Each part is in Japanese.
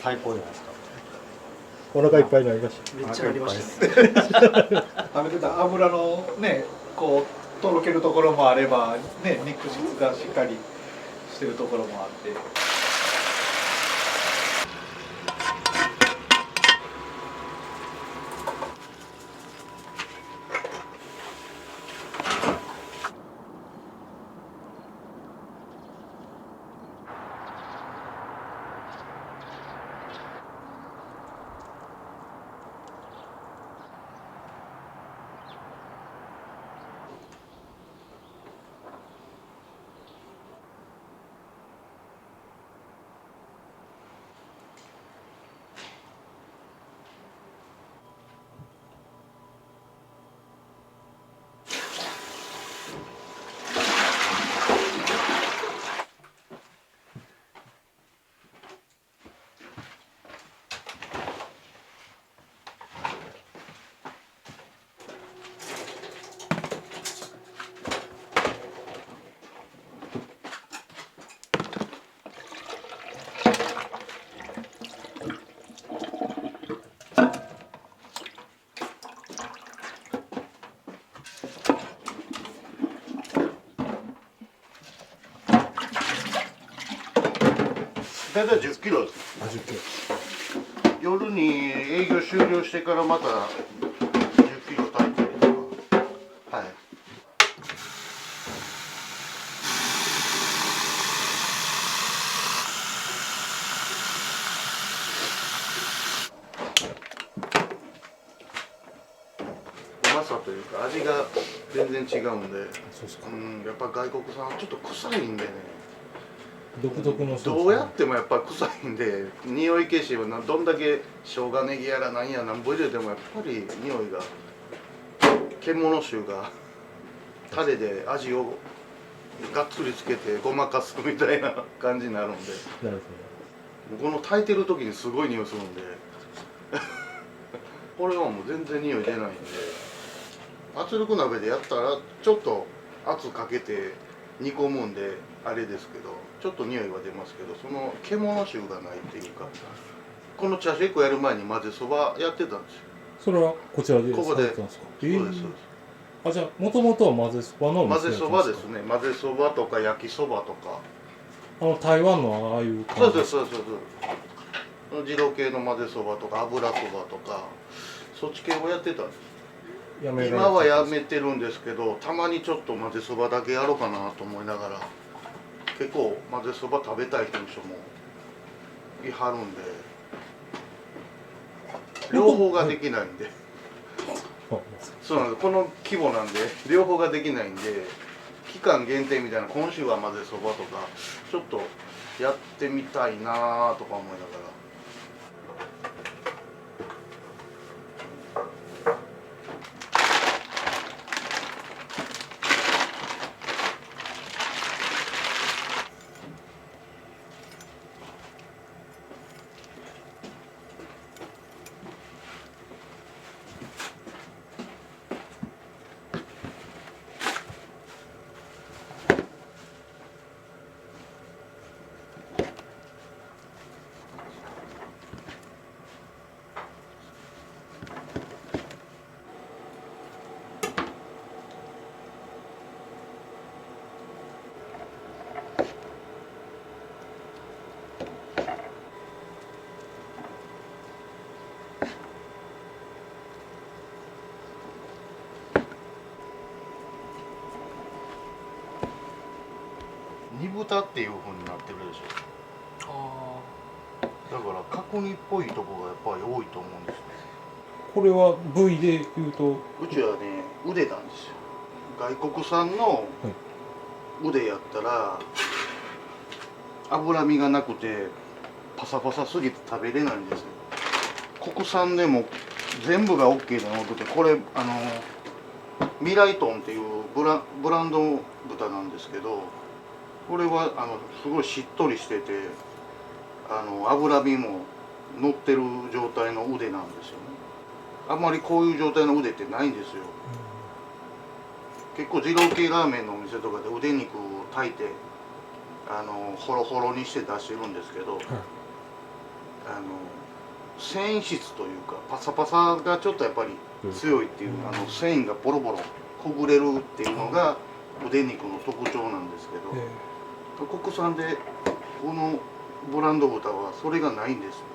最高じゃないですか。お腹いっぱいになりました。めっちゃありましたね。食べてた油のね、こうとろけるところもあれば、ね、肉質がしっかりしてるところもあって。大体10キロです。10キロ。夜に営業終了してからまた10キロ炊いたりとか。はい。うまさというか味が全然違うんで、やっぱ外国産はちょっと臭いんでね。独特のどうやってもやっぱ臭いんで、匂い消しはどんだけ生姜ネギやら何やなんぼ入れてもやっぱり匂いが獣臭がタレで味をがっつりつけてごまかすみたいな感じになるんで、なるこの炊いてる時にすごい匂いするんでこれはもう全然匂い出ないんで、圧力鍋でやったらちょっと圧かけて煮込むんであれですけど、ちょっと匂いは出ますけど、その獣臭がないっていうか、このチャーシュー1個やる前に混ぜそばやってたんですよ。それはこちらでここでされてたんですか。そうですそうです。あ、じゃあもともとは混ぜそばのお店混ぜそばですね。混ぜそばとか焼きそばとか。台湾のああいう感じ。そうですそうですそうです。二郎系の混ぜそばとか油そばとかそっち系をやってたんです。今はやめてるんですけど、たまにちょっと混ぜそばだけやろうかなと思いながら、結構混ぜそば食べたいという人もいはるんで、両方ができないんでそうなんです。この規模なんで両方ができないんで、期間限定みたいな、今週は混ぜそばとかちょっとやってみたいなとか思いながら。煮豚っていう風になってるでしょ。だから角煮っぽいとこがやっぱり多いと思うんですよ。これは部位でいうと、うちはね、腕なんですよ。外国産の腕やったら脂身がなくてパサパサすぎて食べれないんですよ。国産でも全部が OK じゃなくて、これミライトンっていうブランド豚なんですけど、これはすごいしっとりしてて、脂身も乗ってる状態の腕なんですよね。あんまりこういう状態の腕ってないんですよ。結構二郎系ラーメンのお店とかで腕肉を炊いてホロホロにして出してるんですけど、繊維質というかパサパサがちょっとやっぱり強いっていう、繊維がボロボロほぐれるっていうのが腕肉の特徴なんですけど、国産でこのブランド豚はそれがないんですよ。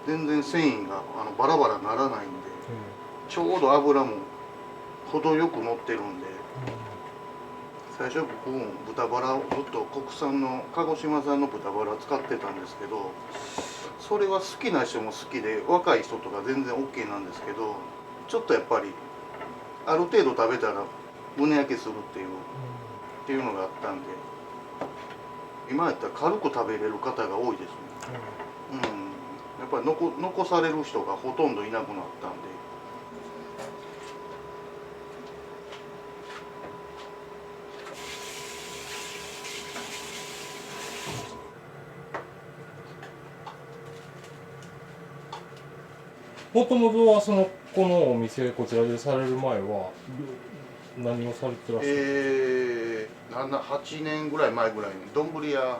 全然繊維がバラバラならないんで、ちょうど脂も程よく乗ってるんで、最初僕も豚バラをずっと国産の鹿児島産の豚バラ使ってたんですけど、それは好きな人も好きで若い人とか全然 OK なんですけど、ちょっとやっぱりある程度食べたら胸焼けするっていうのがあったんで、今やったら軽く食べれる方が多いですね。やっぱり残される人がほとんどいなくなったんで。もともとはこのお店こちらでされる前は何をされてらっしゃる8年ぐらい前ぐらいに丼屋、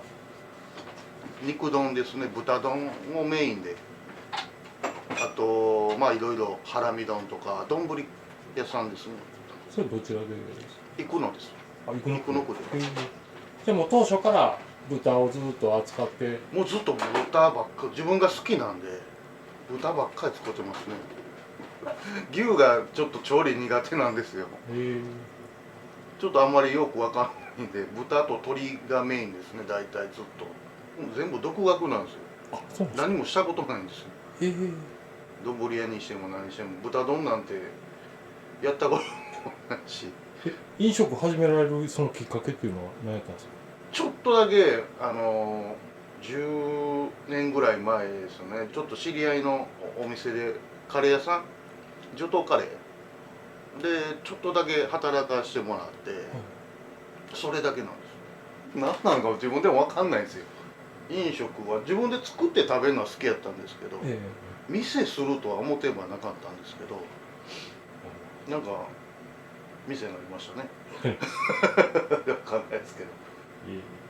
肉丼ですね、豚丼をメインで、あとまあいろいろハラミ丼とか丼屋さんですね。それどちらで行くのです。行くの行くので。じゃあもう当初から豚をずっと扱って。もうずっと豚ばっか、自分が好きなんで豚ばっかり作ってますね。牛がちょっと調理苦手なんですよ。ちょっとあんまりよくわかんないんで、豚と鶏がメインですね、大体ずっと。全部独学なんですよ。あ、そうなんですか。何もしたことないんですよ。丼屋にしても何しても豚丼なんてやったこともないし。飲食始められるそのきっかけっていうのは何やったんですか。ちょっとだけ10年ぐらい前ですね、ちょっと知り合いのお店でカレー屋さん、女東カレーでちょっとだけ働かしてもらって、それだけなんです。何なのか自分でも分かんないんですよ。飲食は自分で作って食べるのは好きやったんですけど、店するとは思ってはなかったんですけど、なんか店になりましたね。分かんないですけど、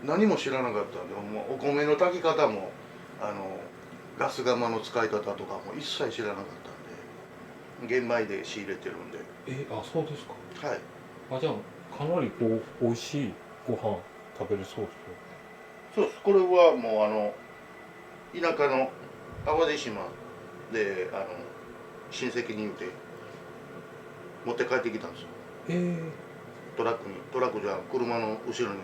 何も知らなかったんで、もうお米の炊き方もガス釜の使い方とかも一切知らなかったんで、玄米で仕入れてるんで。あ、そうですか。はい。じゃあかなりこう美味しいご飯食べれそうですよ。そうです。これはもう田舎の淡路島で親戚に言うて持って帰ってきたんですよ。トラックじゃ車の後ろに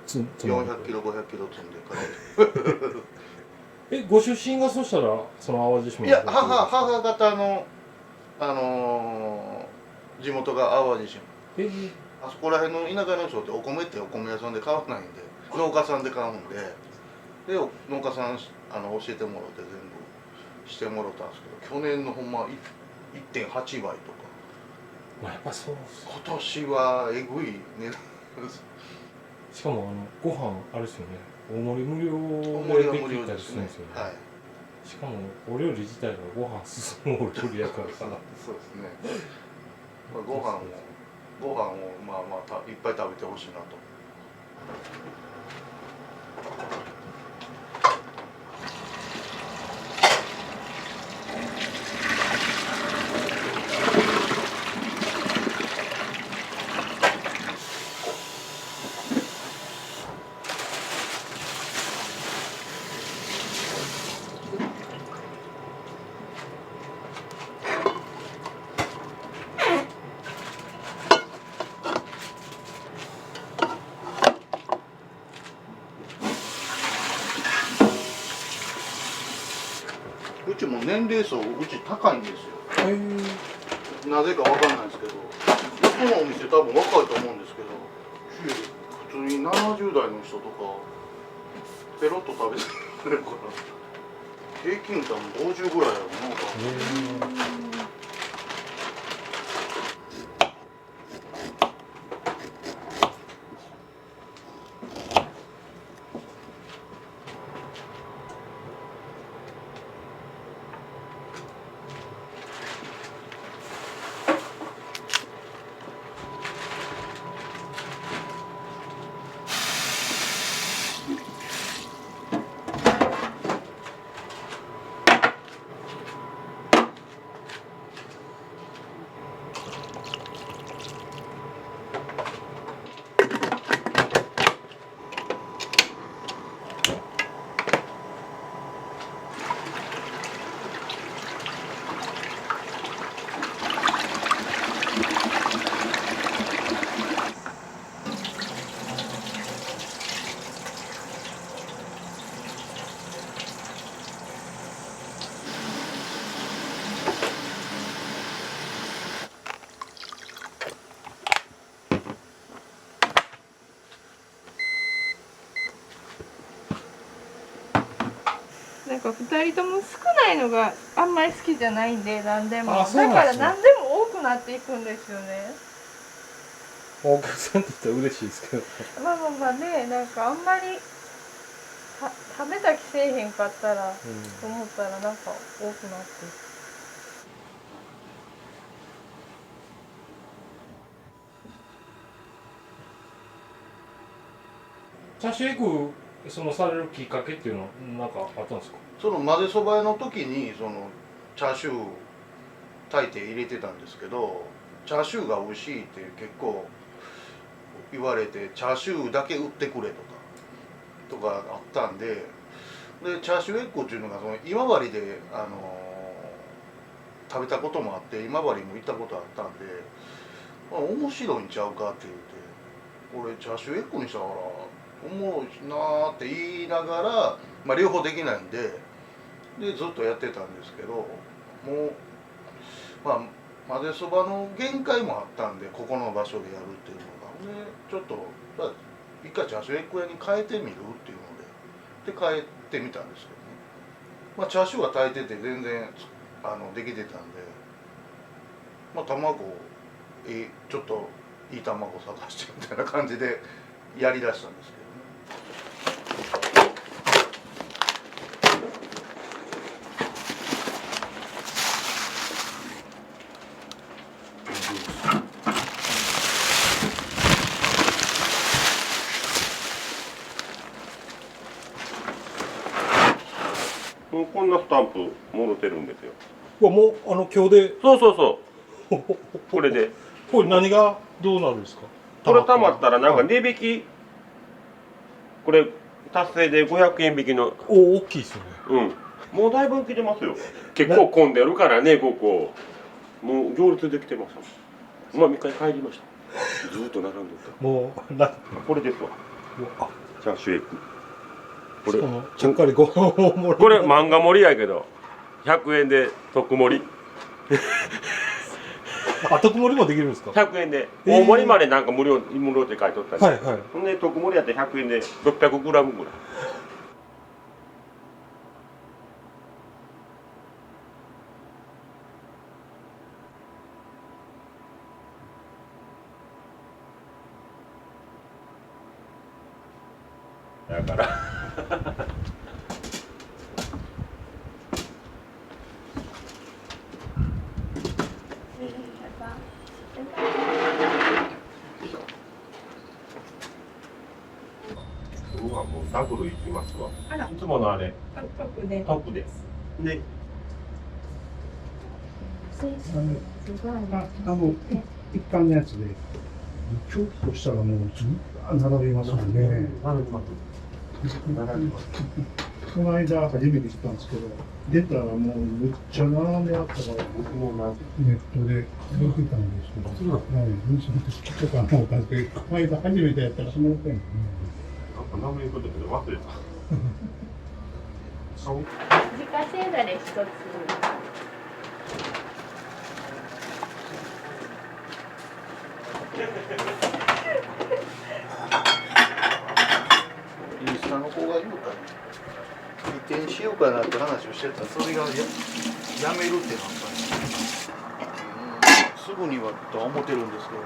400キロ500キロ積んで帰ってご出身がそしたらその淡路島。いや、母方の地元が淡路島。あそこら辺の田舎の人ってお米ってお米屋さんで買わないんで、農家さんで買うんで、農家さん教えてもらって全部してもらったんですけど、去年のほんま 1.8 倍とか。やっぱそうです。今年はえぐい値段しかもご飯あれですよね、大盛り無料でできたりするんですよね。しかもお料理自体がご飯進むお料理やからさ。そうですね。ご飯をまあいっぱい食べてほしいなと。うちも年齢層うち高いんですよ。なぜかわかんないですけど、このお店多分若いと思うんですけど、普通に70代の人とかペロッと食べてくれるから、平均多分50ぐらいやろうな。2人とも少ないのがあんまり好きじゃないんで、何でも。あ、だそうからなんですね。何でも多くなっていくんですよね。お客さんって言ったら嬉しいですけど。まあまあまあね、なんかあんまり食べた気せえへんかったら、と思ったらなんか多くなっていく。チャーシューエッグされるきっかけっていうのはなんかあったんですか？その混ぜそば屋の時にチャーシュー炊いて入れてたんですけど、チャーシューが美味しいって結構言われて、チャーシューだけ売ってくれとかあったんで、チャーシューエッグっていうのが今治で食べたこともあって、今治も行ったことあったんで、面白いんちゃうかって言って、俺チャーシューエッグにしたからおもろいなーって言いながら、まあ、両方できないんでずっとやってたんですけど、もうまあ混ぜそばの限界もあったんで、ここの場所でやるっていうのがちょっと一回チャーシューエッグ屋に変えてみるっていうので変えてみたんですけどね、まあ、チャーシューは炊いてて全然できてたんで、まあ、卵ちょっといい卵探してみたいな感じでやりだしたんですけどね。もうこんなスタンプもろてるんですよ。うわ、もう今日でそうそうそう。これで。これ何がどうなるんですか？これ貯まったらなんかはい値引き、これ達成で500円引きの。お、大きいですよね。うん。もうだいぶ来てますよ。結構混んでるからね、ここ。もう行列できてます。まあ3日に帰りました。ずーっと並んでた。もうこれですわ。あ、チャーシューエッグ。こしかもちゃっかりご飯をもらう。これ漫画盛りやけど100円で特盛り。あ、特盛りもできるんですか100円で大盛りまでなんか無料って書いとったり、はいはい。ほんで特盛りやって100円で600グラムぐらい。だからうわ、もうダブルいきますわ。いつものあれトップです。で一般のやつで、ちょっとしたらもうずっと並びますもんね。この間初めて知ったんですけど、出たらもうめっちゃ並んであったから、僕もネットで見てたんですけど、その時とかのおかげで、この間初めてやったらその点ね。名前言うことけど忘れた。自家製だれ一つ。インスタの子が言うたね、移転しようかなって話をしてたら、それがやめるってなったね。すぐにはとは思ってるんですけどね。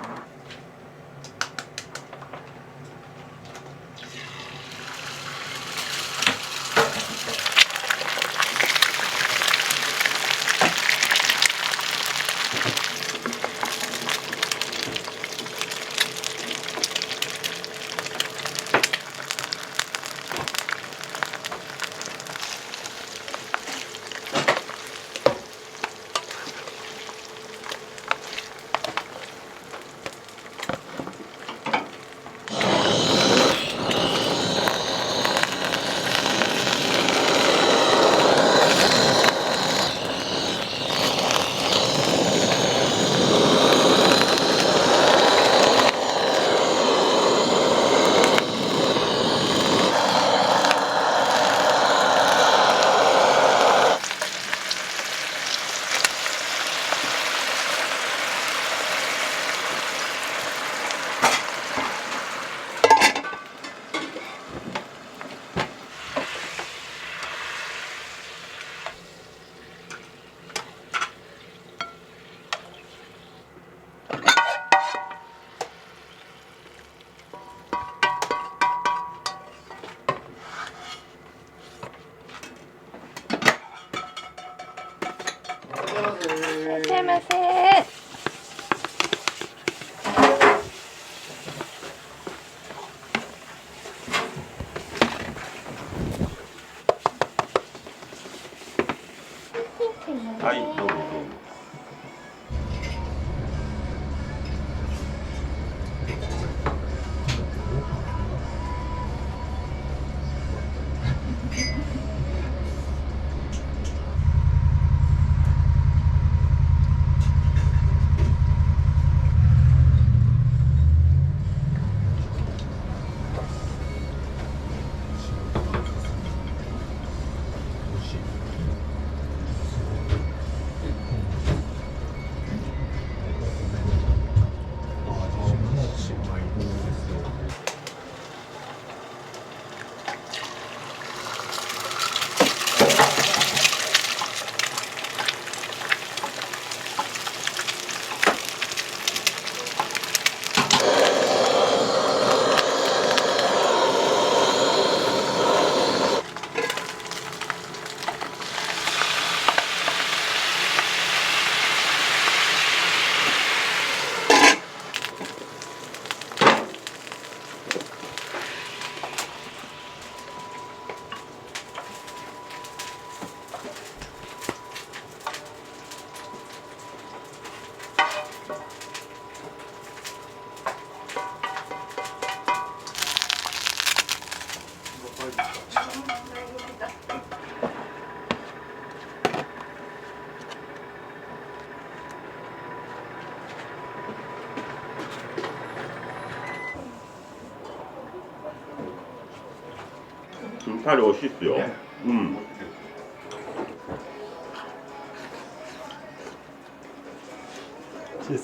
タレ美味しいっすよ。うん。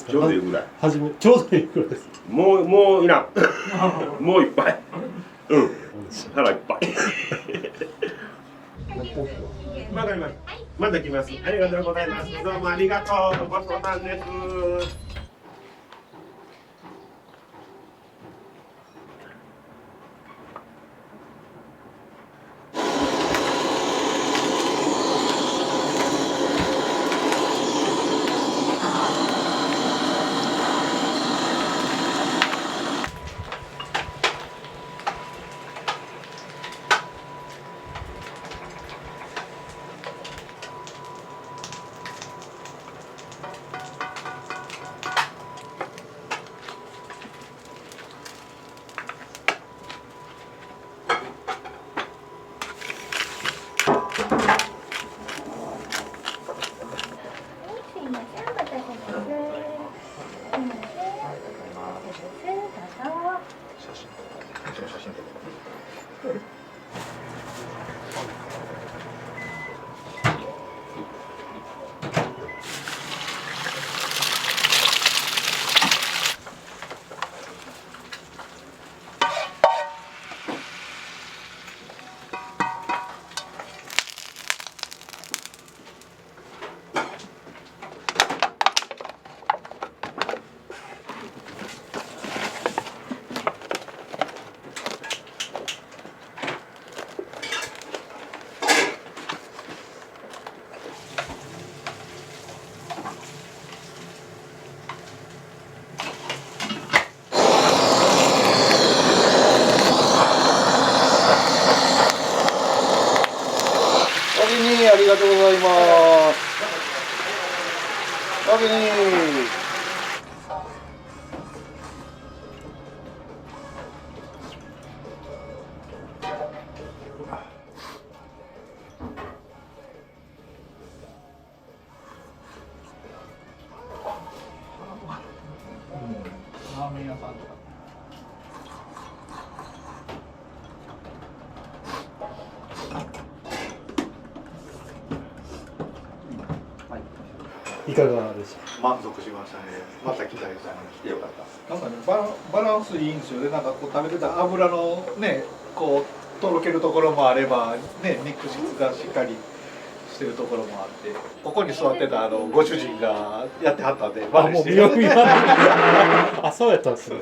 ちょうどいいぐらい。ちょうどいいぐらいです。もういらん。もういっぱい。うん。腹いっぱい。わかりました。また来ます。ありがとうございます。どうもありがとう。ごちそうさんです。ありがとうございます。おげに。ラーメン屋さんとか。いかがでした？満足しましたね。また来たいですね。来てよかった。なんかね、バランスいいんですよね。なんかこう食べてた油のね、こうとろけるところもあれば、ね、肉質がしっかりしてるところもあって、ここに座ってたご主人がやってはったんで、あ、もう見よう見よう。あ、そうやったんですね。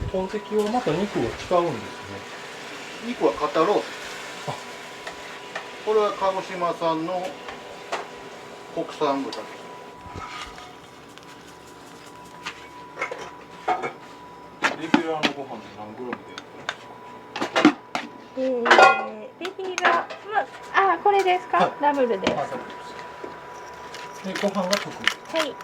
本籍はまた肉を使うんですね。肉は肩ロース。これは鹿児島産の国産豚。レギュラーのご飯って何グラムで？レギュラー、これですか？はい、ダブルです。で、ご飯が特に。はい。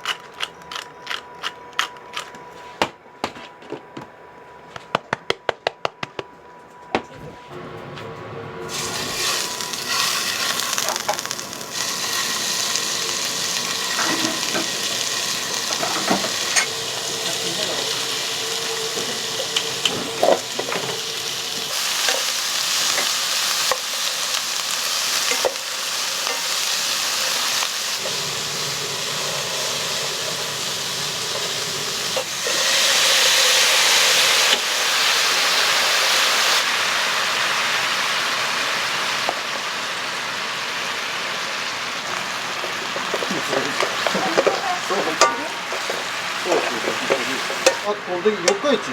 トンテキ四日市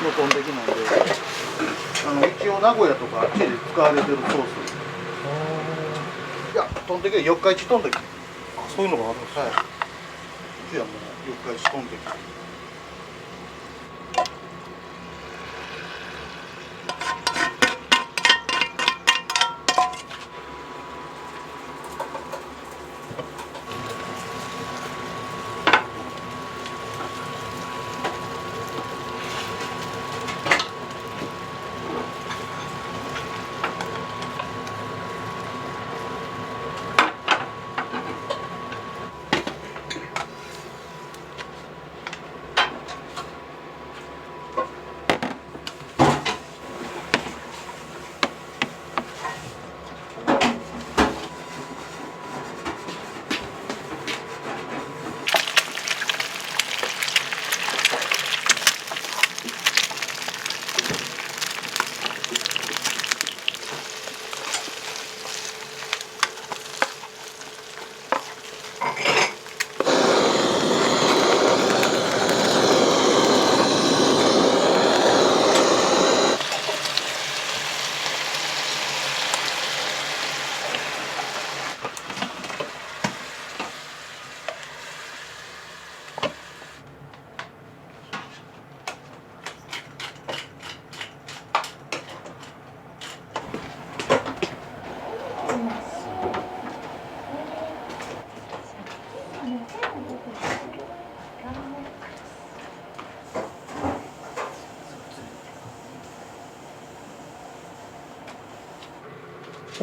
のトンテキなんで、一応名古屋とかあっちで使われてるソース。いや、トンテキは四日市トンテキ。あ、そういうのがあるんですか。はい。うちはもう四日市トンテキ。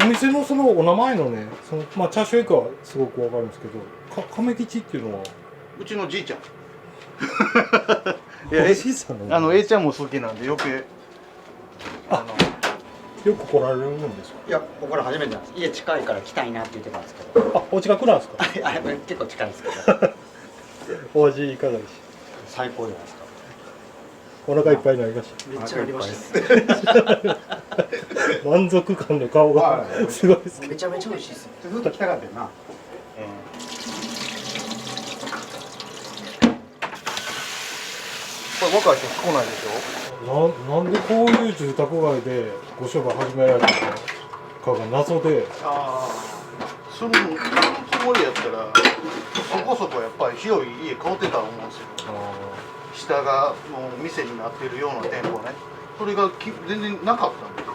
お店のそのお名前のね、まあチャーシューエッグはすごくわかるんですけど、亀吉っていうのはうちのじいちゃん。いおや、じいさんのA ちゃんも好きなんで余計。よく来られるんですか。いや、僕ら初めてなんです。家近いから来たいなって言ってたんですけど。あ、お近くなんですか。あれ結構近いですけど。お味いかがでし最高じゃないですか。た。お腹いっぱいになりましめっちゃありました。満足感の顔がすごいですけど。めちゃめちゃ美味しいですよ。ずっと来たかったよな。これ若い人来ないでしなんでこういう住宅街でご商売始められたのかが謎で。ょ。するつもりやったら、そこそこやっぱり広い家買うてたと思うんですよ。下がもう店になってるような店舗ね。それが全然なかったんで。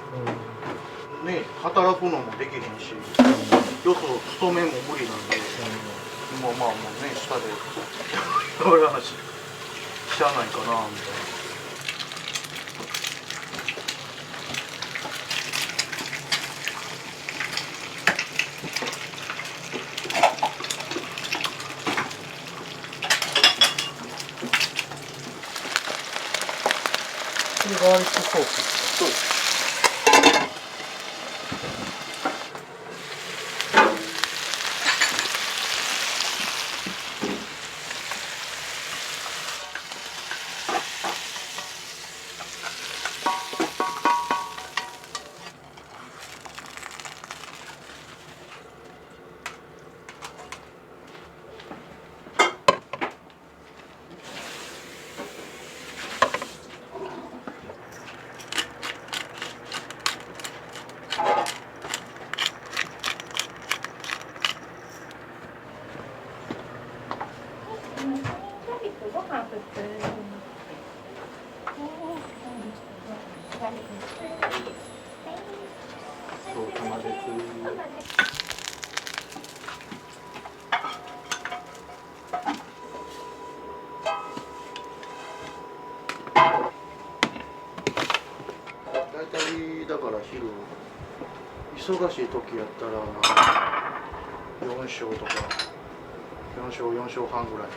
ね、働くのもできへんし、よそ勤めも無理なんで、まあもうね、下でこういう話しゃあないかなみたいな。これガーリックソース。そうです。ご飯普通に。そう玉です。大体だから昼忙しい時やったら4升とか4升半ぐらい。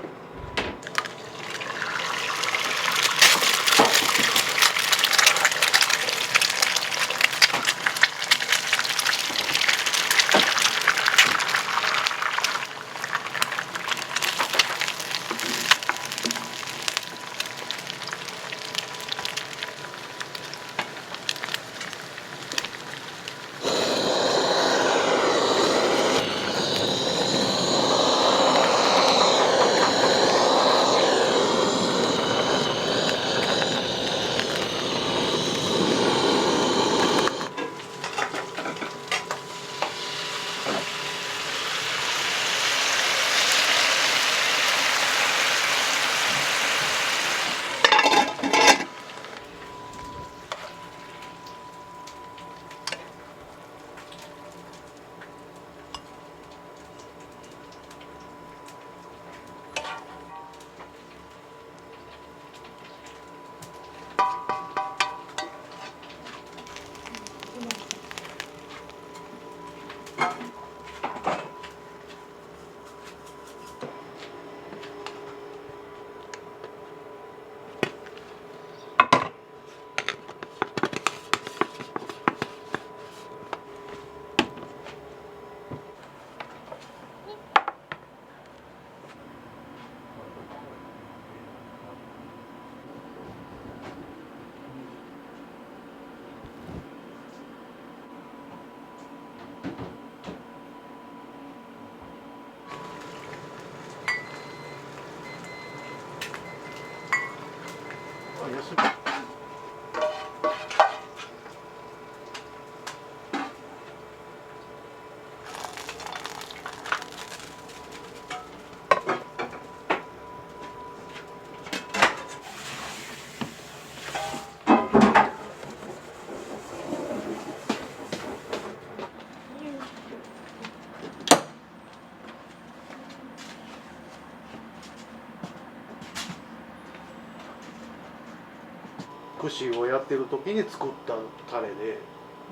串をやってる時に作ったタレ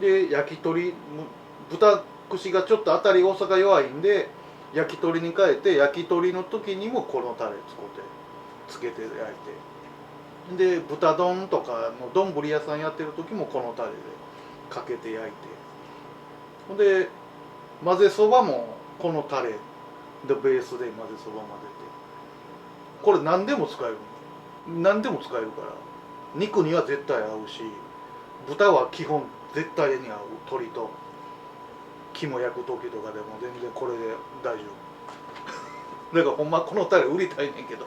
で焼き鳥豚串がちょっと当たり大阪弱いんで焼き鳥に変えて焼き鳥の時にもこのタレつけて焼いてで豚丼とかの丼屋さんやってる時もこのタレでかけて焼いてほんで混ぜそばもこのタレでベースで混ぜそば混ぜてこれ何でも使える何でも使えるから肉には絶対合うし豚は基本絶対に合う鶏と肝焼く時とかでも全然これで大丈夫だからほんまこのタレ売りたいねんけど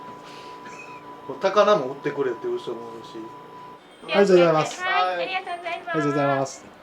高菜も売ってくれっていう人もいるしありがとうございます。はい、ありがとうございます。ありがとうございます。